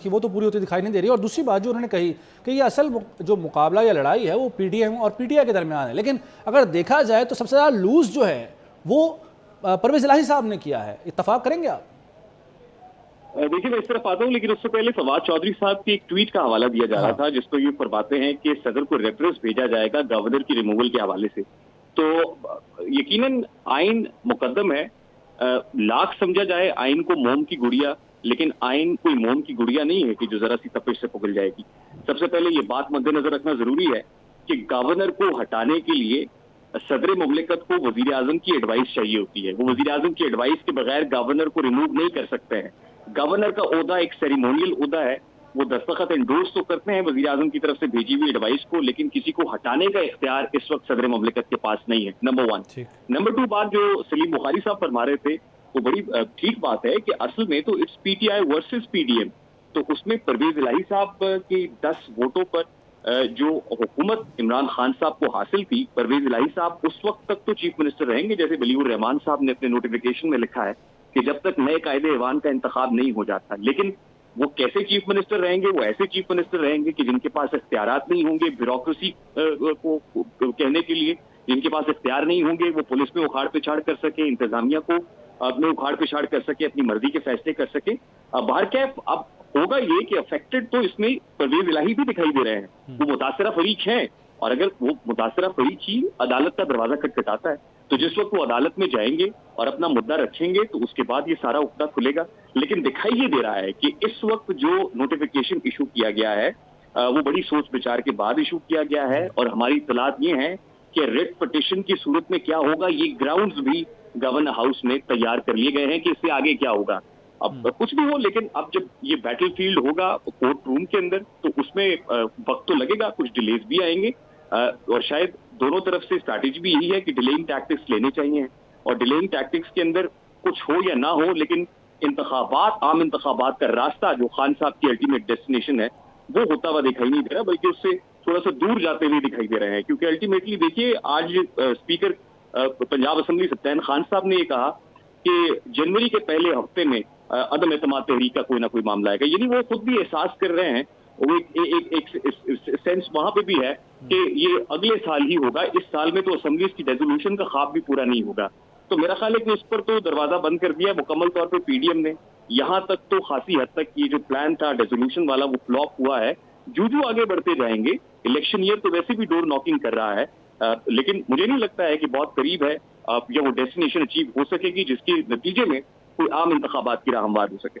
کہ وہ تو پوری ہوتی دکھائی نہیں دے رہی. اور دوسری بات جو انہوں نے کہی کہ یہ اصل جو مقابلہ یا لڑائی ہے وہ پی ٹی ایم اور پی ٹی آئی کے درمیان ہے, لیکن اگر دیکھا جائے تو سب سے زیادہ لوز جو ہے وہ پرویز الہی صاحب نے کیا ہے. اتفاق کریں گے آپ؟ دیکھیے میں اس طرف آتا ہوں, لیکن اس سے پہلے فواد چودھری صاحب کی ایک ٹویٹ کا حوالہ دیا جا رہا تھا جس کو یہ فرماتے ہیں کہ صدر کو ریفرنس بھیجا جائے گا گورنر کی ریموول کے حوالے سے. تو یقیناً آئین مقدم ہے, لاکھ سمجھا جائے آئین کو موم کی گڑیا, لیکن آئین کوئی موم کی گڑیا نہیں ہے کہ جو ذرا سی تپش سے پگھل جائے گی. سب سے پہلے یہ بات مد نظر رکھنا ضروری ہے کہ گورنر کو ہٹانے کے لیے صدر مملکت کو وزیر اعظم کی ایڈوائس چاہیے ہوتی ہے. وہ وزیر اعظم کی ایڈوائس کے بغیر گورنر کو ریموو نہیں کر سکتے ہیں. گورنر کا عہدہ ایک سیریمونیل عہدہ ہے, وہ دستخط انڈورس تو کرتے ہیں وزیر اعظم کی طرف سے بھیجی ہوئی ایڈوائس کو, لیکن کسی کو ہٹانے کا اختیار اس وقت صدر مملکت کے پاس نہیں ہے. نمبر 1. نمبر 2 بات جو سلیم بخاری صاحب فرما رہے تھے وہ بڑی ٹھیک بات ہے کہ اصل میں تو it's P T I versus P D M. تو اس میں پرویز الہی صاحب کی 10 ووٹوں پر جو حکومت عمران خان صاحب کو حاصل تھی, پرویز الہی صاحب اس وقت تک تو چیف منسٹر رہیں گے جیسے ولی الرحمان صاحب نے اپنے نوٹیفیکیشن میں لکھا ہے کہ جب تک نئے قائد ایوان کا انتخاب نہیں ہو جاتا. لیکن وہ کیسے چیف منسٹر رہیں گے؟ وہ ایسے چیف منسٹر رہیں گے کہ جن کے پاس اختیارات نہیں ہوں گے بیوروکریسی کو کہنے کے لیے, جن کے پاس اختیار نہیں ہوں گے وہ پولیس میں اکھاڑ پچھاڑ کر سکے, انتظامیہ کو اپنے اکھاڑ پچھاڑ کر سکے, اپنی مرضی کے فیصلے کر سکے. بہرکیف اب ہوگا یہ کہ افیکٹڈ تو اس میں پرویز الہی بھی دکھائی دے رہے ہیں, وہ متاثرہ فریق ہیں, اور اگر وہ متاثرہ فریق ہی عدالت کا دروازہ کھٹکھٹاتا ہے تو جس وقت وہ عدالت میں جائیں گے اور اپنا مدعا رکھیں گے تو اس کے بعد یہ سارا عقدہ کھلے گا. لیکن دکھائی یہ دے رہا ہے کہ اس وقت جو نوٹیفیکیشن ایشو کیا گیا ہے وہ بڑی سوچ بچار کے بعد ایشو کیا گیا ہے, اور ہماری اطلاعات یہ ہیں کہ ریٹ پٹیشن کی صورت میں کیا ہوگا یہ گراؤنڈز بھی گورنر ہاؤس میں تیار کر لیے گئے ہیں کہ اس سے آگے کیا ہوگا. اب کچھ بھی ہو, لیکن اب جب یہ بیٹل فیلڈ ہوگا کورٹ روم کے اندر تو اس میں وقت تو لگے گا, کچھ ڈیلیز بھی آئیں گے, اور شاید دونوں طرف سے اسٹریٹجی بھی یہی ہے کہ ڈیلینگ ٹیکٹکس لینے چاہیے, اور ڈیلینگ ٹیکٹکس کے اندر کچھ ہو یا نہ ہو لیکن انتخابات, عام انتخابات کا راستہ جو خان صاحب کی الٹیمیٹ ڈیسٹینیشن ہے وہ ہوتا ہوا دکھائی نہیں دے رہا, بلکہ اس سے تھوڑا سا دور جاتے ہوئے دکھائی دے رہے ہیں. کیونکہ الٹیمیٹلی دیکھیے آج اسپیکر پنجاب اسمبلی سبطین خان صاحب نے یہ کہا کہ جنوری کے پہلے ہفتے میں عدم اعتماد تحریک کا کوئی نہ کوئی معاملہ آئے گا. یعنی وہ خود بھی احساس کر رہے ہیں, وہ ایک سینس وہاں پہ بھی ہے کہ یہ اگلے سال ہی ہوگا, اس سال میں تو اسمبلیز کی ریزولوشن کا خواب بھی پورا نہیں ہوگا. تو میرا خیال ہے کہ اس پر تو دروازہ بند کر دیا مکمل طور پہ پی ڈی ایم نے. یہاں تک تو خاصی حد تک یہ جو پلان تھا ریزولوشن والا وہ فلاپ ہوا ہے. جو آگے بڑھتے جائیں گے, الیکشن ایئر تو ویسے بھی ڈور ناکنگ کر رہا ہے, لیکن مجھے نہیں لگتا ہے کہ بہت قریب ہے یا وہ ڈیسٹینیشن اچیو ہو سکے گی جس کے نتیجے میں کوئی عام انتخابات کی راہ ہموار ہو سکے.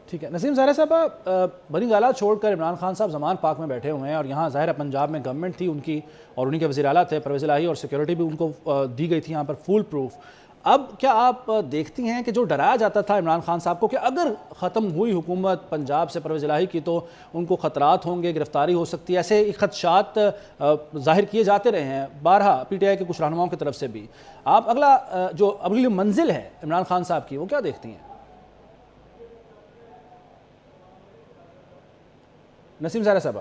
ٹھیک ہے. نسیم ظاہر صاحب, بنی گالہ چھوڑ کر عمران خان صاحب زمان پاک میں بیٹھے ہوئے ہیں, اور یہاں ظاہر ہے پنجاب میں گورنمنٹ تھی ان کی اور انہی کے وزیر اعلیٰ تھے پرویز الہی, اور سیکیورٹی بھی ان کو دی گئی تھی یہاں پر فول پروف. اب کیا آپ دیکھتی ہیں کہ جو ڈرایا جاتا تھا عمران خان صاحب کو کہ اگر ختم ہوئی حکومت پنجاب سے پرویز الہی کی تو ان کو خطرات ہوں گے, گرفتاری ہو سکتی ہے, ایسے خدشات ظاہر کیے جاتے رہے ہیں بارہا پی ٹی آئی کے کچھ رہنماؤں کی طرف سے بھی, آپ اگلی منزل ہے عمران خان صاحب کی وہ کیا دیکھتی ہیں؟ نسیم ظاہرہ صاحبہ.